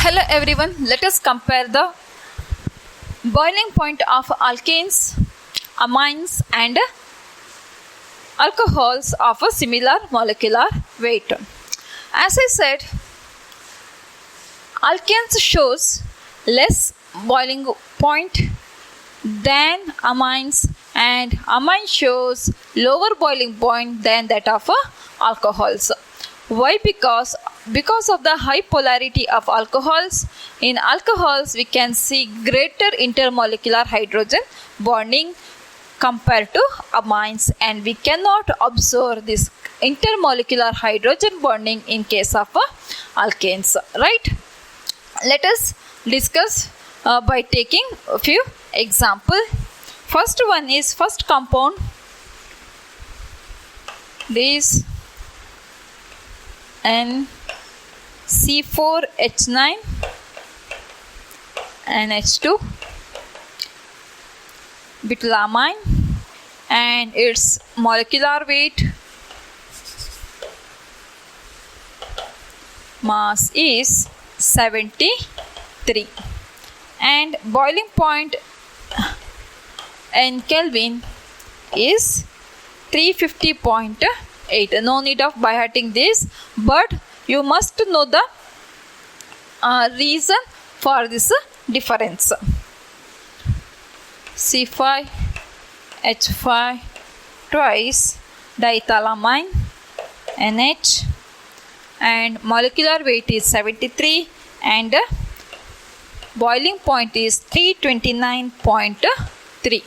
Hello everyone, let us compare the boiling point of alkanes, amines and alcohols of a similar molecular weight. As I said, alkanes shows less boiling point than amines and amine shows lower boiling point than that of alcohols. Why? Because of the high polarity of alcohols. In alcohols we can see greater intermolecular hydrogen bonding compared to amines, and we cannot observe this intermolecular hydrogen bonding in case of alkanes, right? Let us discuss by taking a few examples. First one is first compound. This and C4H9 and H2 butylamine, and its molecular weight mass is 73 and boiling point in Kelvin is 350.8. No need of by hearting this, but you must know the reason for this difference. C5H5 twice diethylamine NH, and molecular weight is 73 and boiling point is 329.3.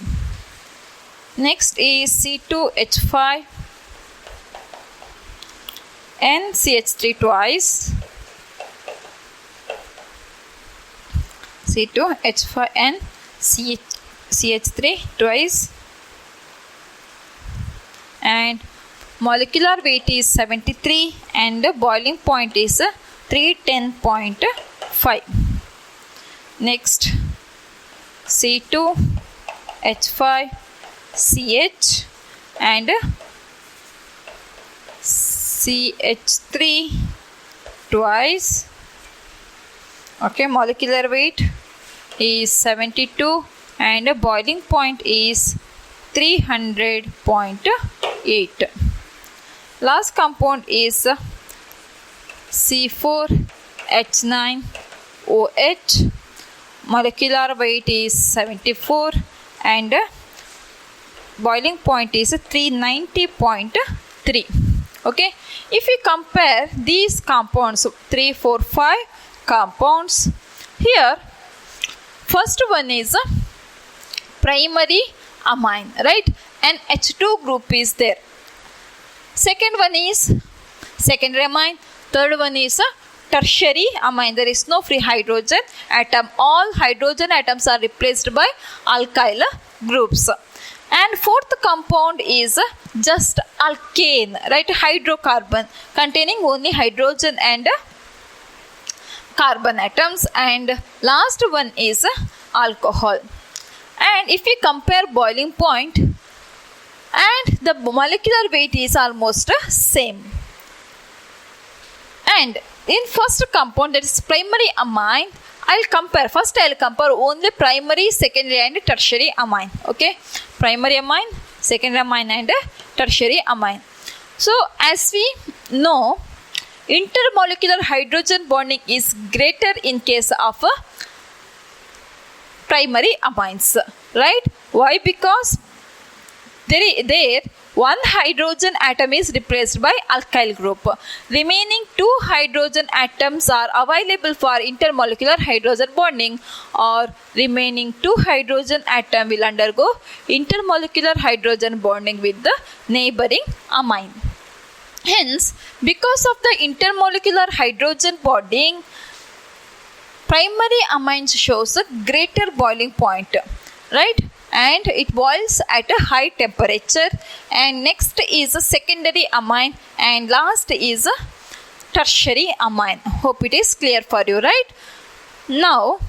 Next is C2H5 and CH3 twice, C2H5 and CH3 twice, and molecular weight is 73 and boiling point is 310.5. Next C2H5 CH and CH3 twice. Okay, molecular weight is 72 and boiling point is 300.8. Last compound is C4H9OH. Molecular weight is 74 and boiling point is 390.3. Okay, if we compare these compounds, 3, 4, 5 compounds, here first one is primary amine, right, and H2 group is there. Second one is secondary amine. Third one is tertiary amine. There is no free hydrogen atom. All hydrogen atoms are replaced by alkyl groups. And fourth compound is just alkane, right, hydrocarbon containing only hydrogen and carbon atoms. And last one is alcohol. And if we compare boiling point and the molecular weight is almost same. And in first compound, that is primary amine, I'll compare only primary, secondary and tertiary amine. Okay, primary amine, secondary amine and tertiary amine. So as we know, intermolecular hydrogen bonding is greater in case of primary amines, right? Why? Because there one hydrogen atom is replaced by alkyl group. Remaining two hydrogen atoms are available for intermolecular hydrogen bonding, or remaining two hydrogen atom will undergo intermolecular hydrogen bonding with the neighboring amine. Hence, because of the intermolecular hydrogen bonding, primary amines shows a greater boiling point, right? And it boils at a high temperature. And next is a secondary amine, and last is a tertiary amine. Hope it is clear for you, right? Now,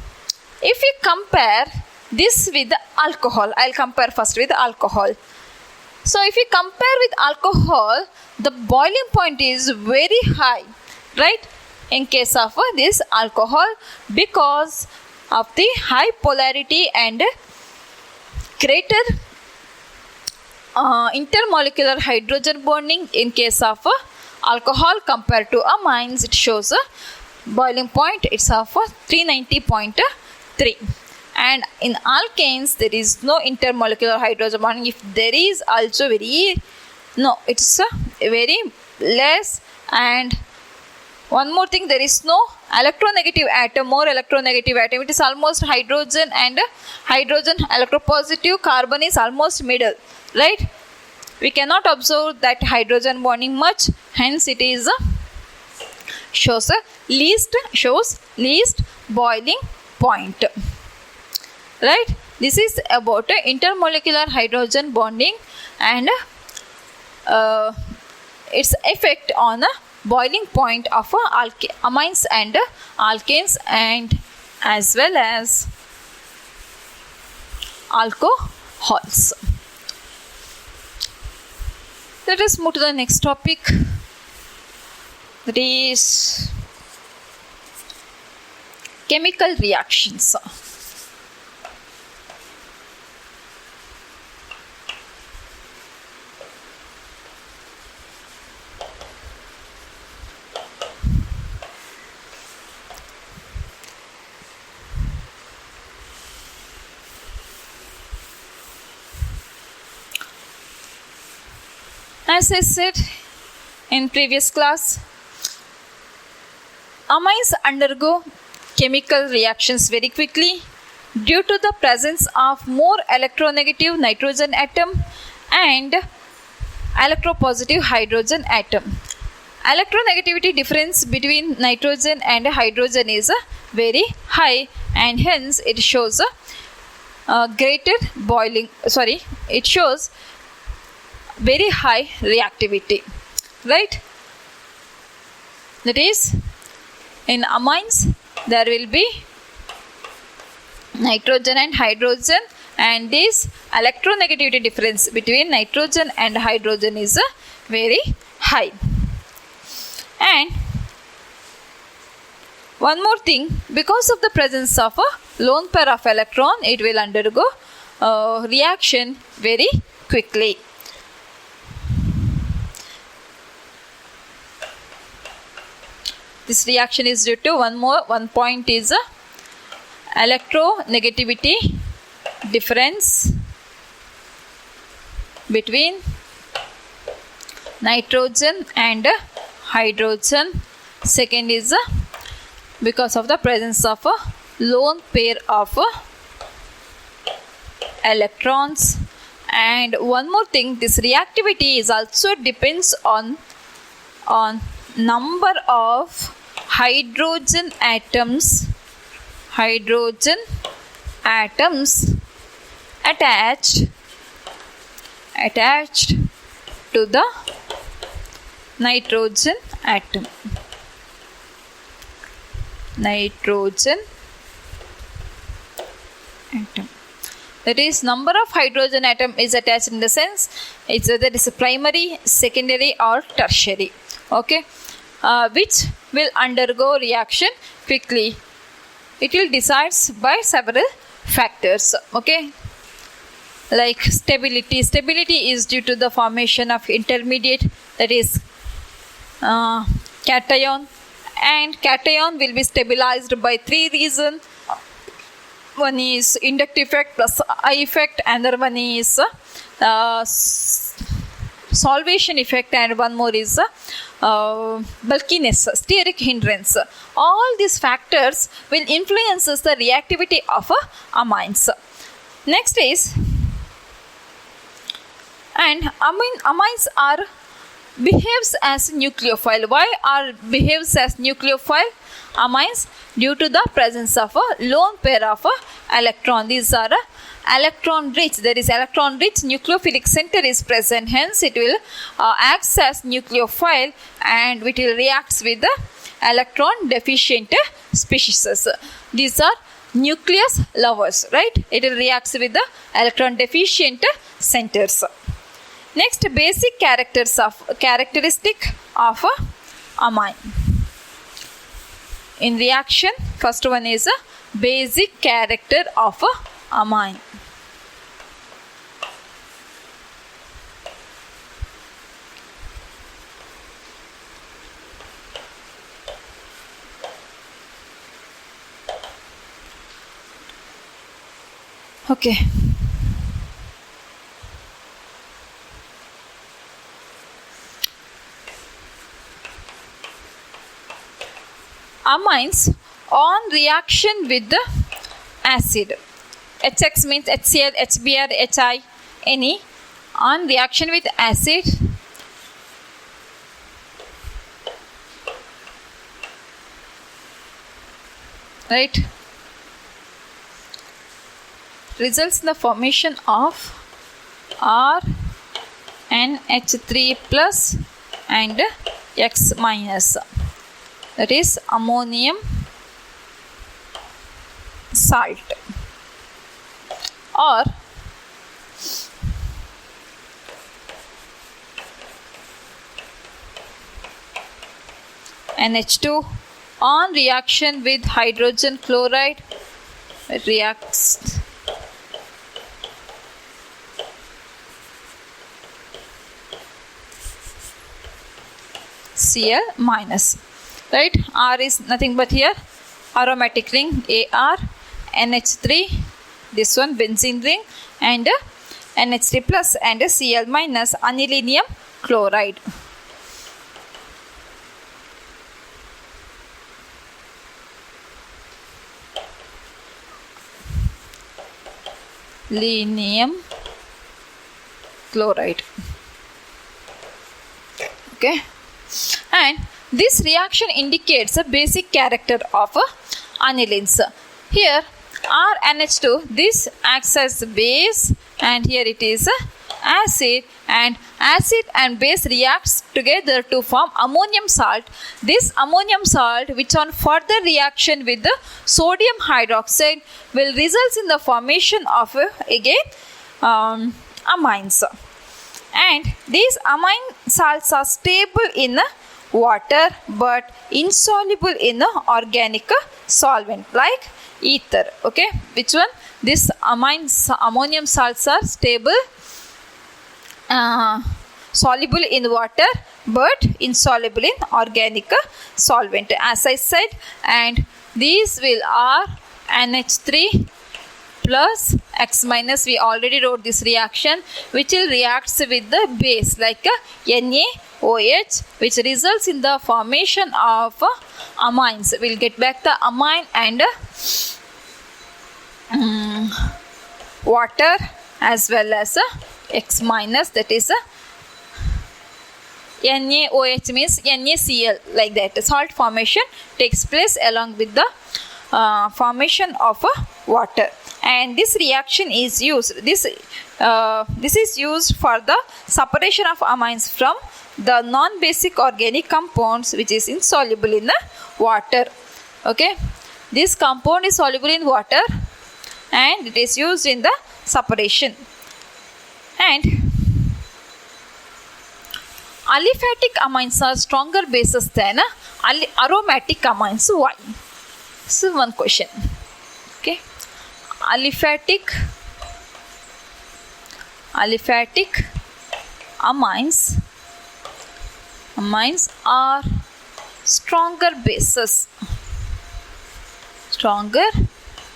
if we compare this with alcohol, I'll compare first with alcohol. So if we compare with alcohol, the boiling point is very high, right? in case of this alcohol because of the high polarity and greater intermolecular hydrogen bonding in case of alcohol compared to amines. It shows a boiling point, it's of 390.3. And in alkanes there is no intermolecular hydrogen bonding. If there is also it's very less. And one more thing, there is no electronegative atom, more electronegative atom. It is almost hydrogen and hydrogen electropositive, carbon is almost middle, right? We cannot observe that hydrogen bonding much, hence it is shows least boiling point, right? This is about intermolecular hydrogen bonding and its effect on boiling point of amines and alkanes and as well as alcohols. Let us move to the next topic, that is chemical reactions. As I said in previous class, amines undergo chemical reactions very quickly due to the presence of more electronegative nitrogen atom and electropositive hydrogen atom. Electronegativity difference between nitrogen and hydrogen is very high, and hence it shows it shows very high reactivity, right? That is, in amines there will be nitrogen and hydrogen, and this electronegativity difference between nitrogen and hydrogen is very high. And one more thing, because of the presence of a lone pair of electron, it will undergo reaction very quickly. This reaction is due to one point is electronegativity difference between nitrogen and hydrogen. Second is because of the presence of a lone pair of electrons. And one more thing, this reactivity is also depends on number of hydrogen atoms attached to the nitrogen atom. That is, number of hydrogen atom is attached in the sense it's whether it is primary, secondary or tertiary, okay, which will undergo reaction quickly. It will decides by several factors, okay, like stability. Stability is due to the formation of intermediate, that is cation, and cation will be stabilized by three reasons. One is inductive effect plus I effect, another one is solvation effect, and one more is bulkiness, steric hindrance. All these factors will influence the reactivity of amines. Next is, and amines are behaves as nucleophile. Why are behaves as nucleophile? Amines due to the presence of a lone pair of electron. These are electron rich. There is electron rich nucleophilic center is present. Hence, it will acts as nucleophile and it will reacts with the electron deficient species. These are nucleus lovers, right? It will reacts with the electron deficient centers. Next, basic characteristic of amine. in reaction. First one is a basic character of a amine. Okay. Amines on reaction with the acid. HX means HCl, HBr, HI, any. On reaction with acid, right, results in the formation of RNH3 plus and X minus. That is ammonium salt, or NH2 on reaction with hydrogen chloride reacts Cl minus. Right, R is nothing but here aromatic ring AR, NH3, this one benzene ring, and NH3 plus and Cl minus, anilinium chloride. Linium chloride. Okay, and this reaction indicates a basic character of anilines. Here RNH2, this acts as base, and here it is acid, and acid and base reacts together to form ammonium salt. This ammonium salt, which on further reaction with the sodium hydroxide, will result in the formation of amines. And these amine salts are stable in water but insoluble in organic solvent like ether. Okay, which one? This ammonium salts are stable, soluble in water but insoluble in organic solvent, as I said. And these will are NH3 plus X minus. We already wrote this reaction, which will react with the base like NaOH, which results in the formation of amines. We'll get back the amine and water as well as X minus, that is NaOH means NaCl, like that. Salt formation takes place along with the formation of water. And this reaction is used, this is used for the separation of amines from the non-basic organic compounds which is insoluble in water. Okay, this compound is soluble in water and it is used in the separation. And aliphatic amines are stronger bases than aromatic amines. Why? This is one question. Okay, aliphatic amines are stronger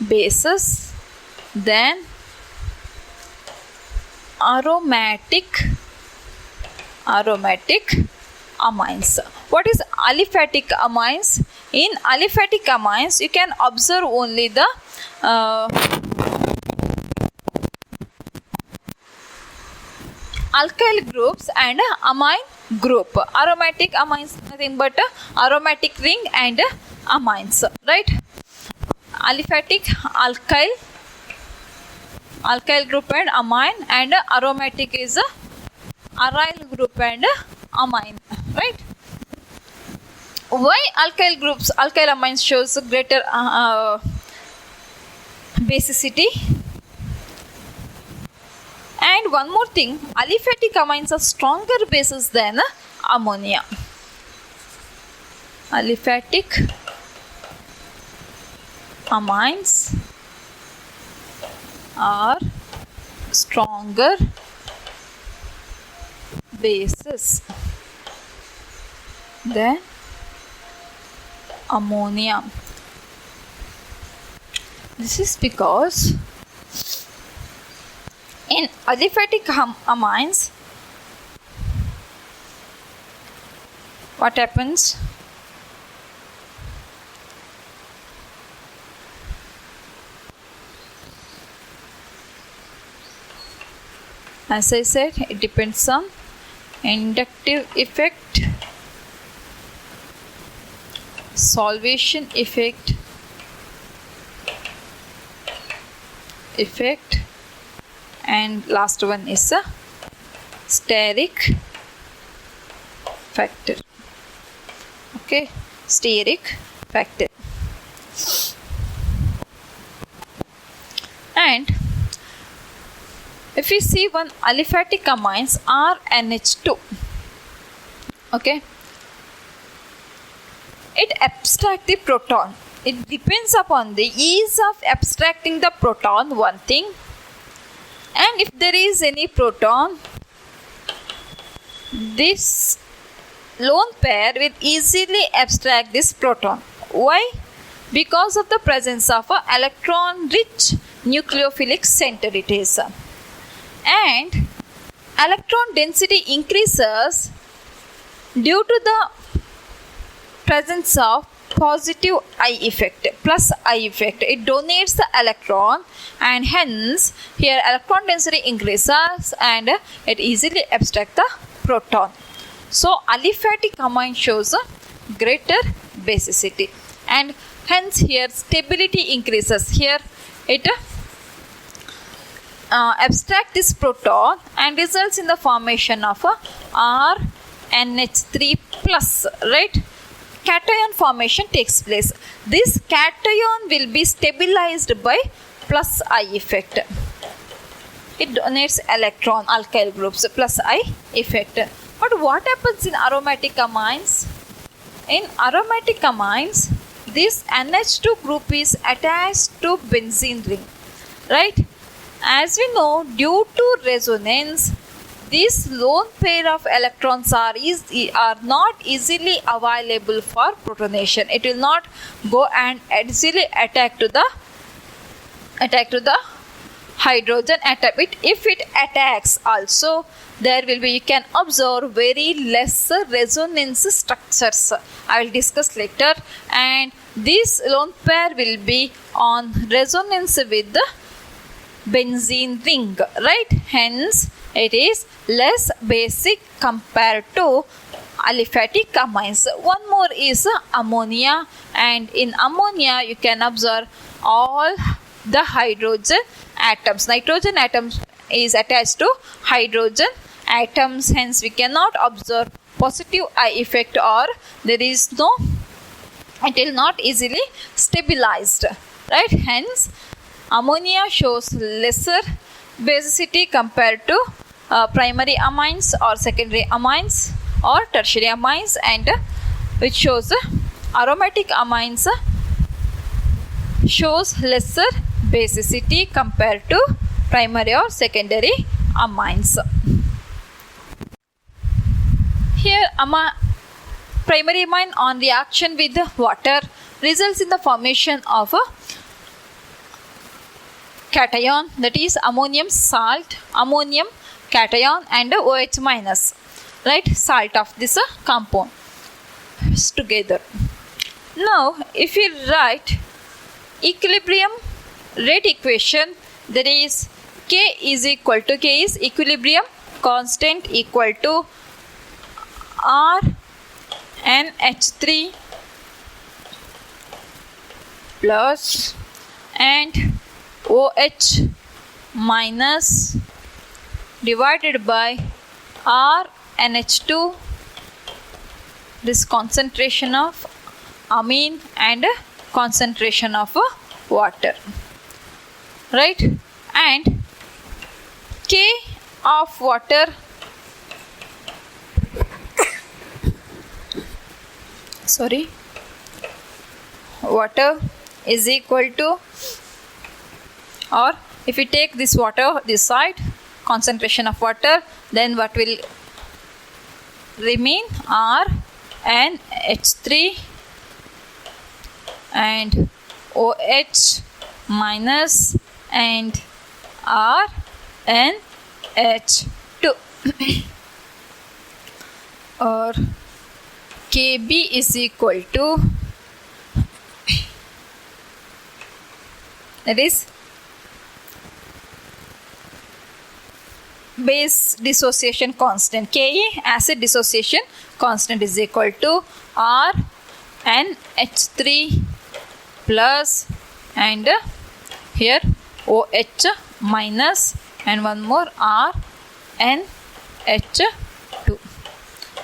bases than aromatic amines. What is aliphatic amines? In aliphatic amines, you can observe only the alkyl groups and amine group. Aromatic amines nothing but aromatic ring and amines, right? Aliphatic alkyl group and amine, and aromatic is aryl group and amine, right? Why alkyl amines shows greater basicity? And one more thing, aliphatic amines are stronger bases than ammonia. Aliphatic amines are stronger bases than ammonia. This is because in aliphatic amines, what happens? As I said, it depends on inductive effect, solvation effect, and last one is a steric factor. Okay, steric factor. And if we see one aliphatic amines are NH2, okay, it abstracts the proton. It depends upon the ease of abstracting the proton, one thing, and if there is any proton, this lone pair will easily abstract this proton. Why? Because of the presence of an electron-rich nucleophilic center it is. And electron density increases due to the presence of positive I effect, plus I effect. It donates the electron, and hence here electron density increases and it easily abstracts the proton. So aliphatic amine shows a greater basicity, and hence here stability increases. Here it abstract this proton and results in the formation of a RNH3 plus, right? Cation formation takes place. This cation will be stabilized by plus I effect. It donates electron, alkyl groups, plus I effect. But what happens in aromatic amines? In aromatic amines, this NH2 group is attached to benzene ring, right? As we know, due to resonance, this lone pair of electrons are not easily available for protonation. It will not go and easily attack to the hydrogen atom. If it attacks also, there will be, you can observe very less resonance structures. I will discuss later. And this lone pair will be on resonance with the benzene ring, right? Hence it is less basic compared to aliphatic amines. One more is ammonia, and in ammonia you can observe all the hydrogen atoms. Nitrogen atoms is attached to hydrogen atoms, hence we cannot observe positive I effect, or there is no, it will not easily stabilized, right? Hence ammonia shows lesser basicity compared to primary amines or secondary amines or tertiary amines, and which shows aromatic amines shows lesser basicity compared to primary or secondary amines. Here primary amine on reaction with water results in the formation of a cation, that is ammonium salt, ammonium cation and OH minus, right? Salt of this compound together. Now if we write equilibrium rate equation, that is K is equilibrium constant equal to RNH3 plus and OH minus divided by RNH2, this concentration of amine and concentration of water, right? And K of water, water is equal to, or if you take this water this side, concentration of water, then what will remain? R and H3 and OH minus and R and H2 or Kb is equal to, that is base dissociation constant, Ka acid dissociation constant is equal to R and H3 plus and here OH minus and one more R and H2.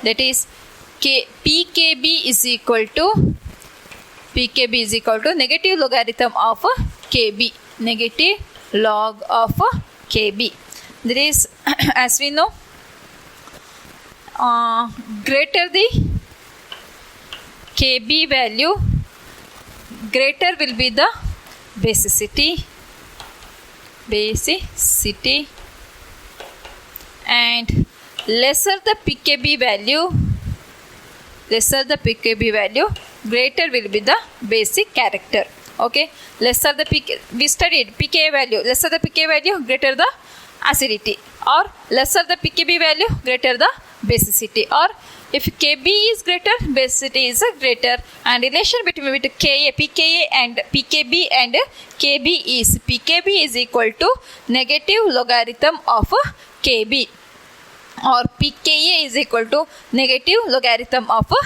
That is PKB is equal to negative logarithm of Kb, negative log of Kb. That is, as we know, greater the Kb value, greater will be the basicity, and lesser the pKb value, greater will be the basic character. Okay, lesser the we studied pK value, lesser the pK value, greater the acidity, or lesser the pKb value, greater the basicity, or if Kb is greater, basicity is greater, and relation between pKa and pKb and Kb is pKb is equal to negative logarithm of Kb, or pKa is equal to negative logarithm of Ka,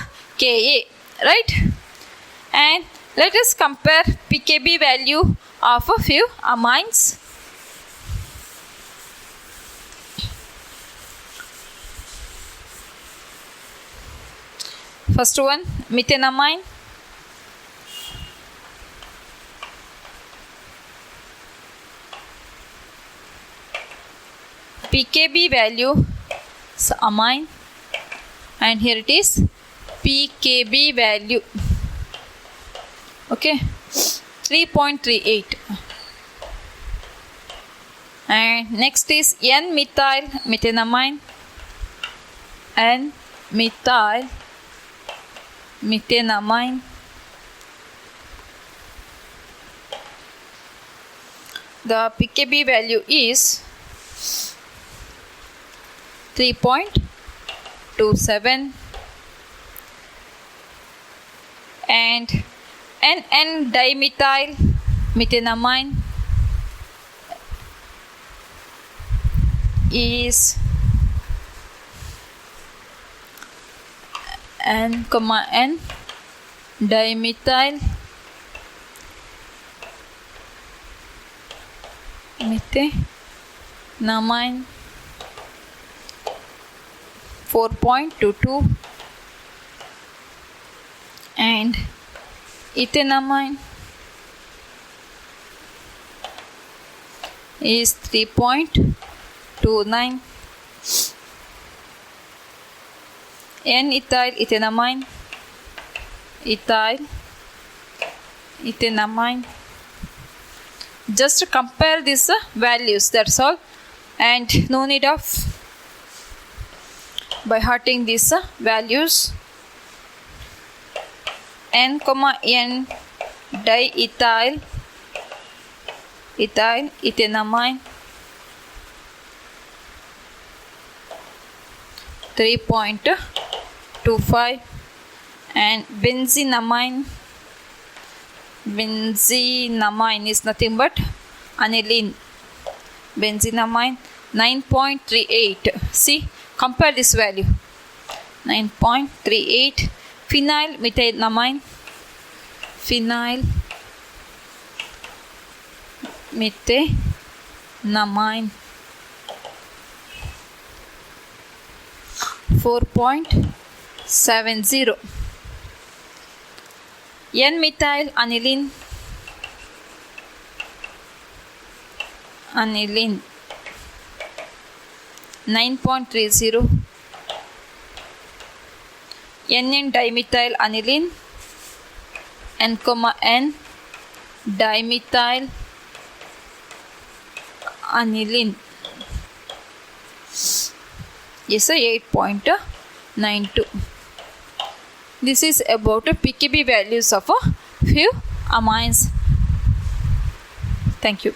right? And let us compare pKb value of a few amines. First one, methenamine. pKb value is amine, and here it is pKb value. Okay, 3.38. And next is N-methyl methenamine, N-methyl methenamine. The pKb value is 3.27, and N-dimethyl methenamine is N-dimethyl methenamine 4.22, and ethenamine is 3.29. N-ethyl ethenamine, just compare these values, that's all, and no need of by hearting these values. N, N diethyl ethenamine 3.25, and benzenamine is nothing but aniline, benzenamine 9.38. see, compare this value, 9.38. Phenyl methenamine 4.70. N-methyl aniline 9.30. N-dimethyl aniline N, dimethyl aniline. Yes, 8.92. This is about pKb values of a few amines. Thank you.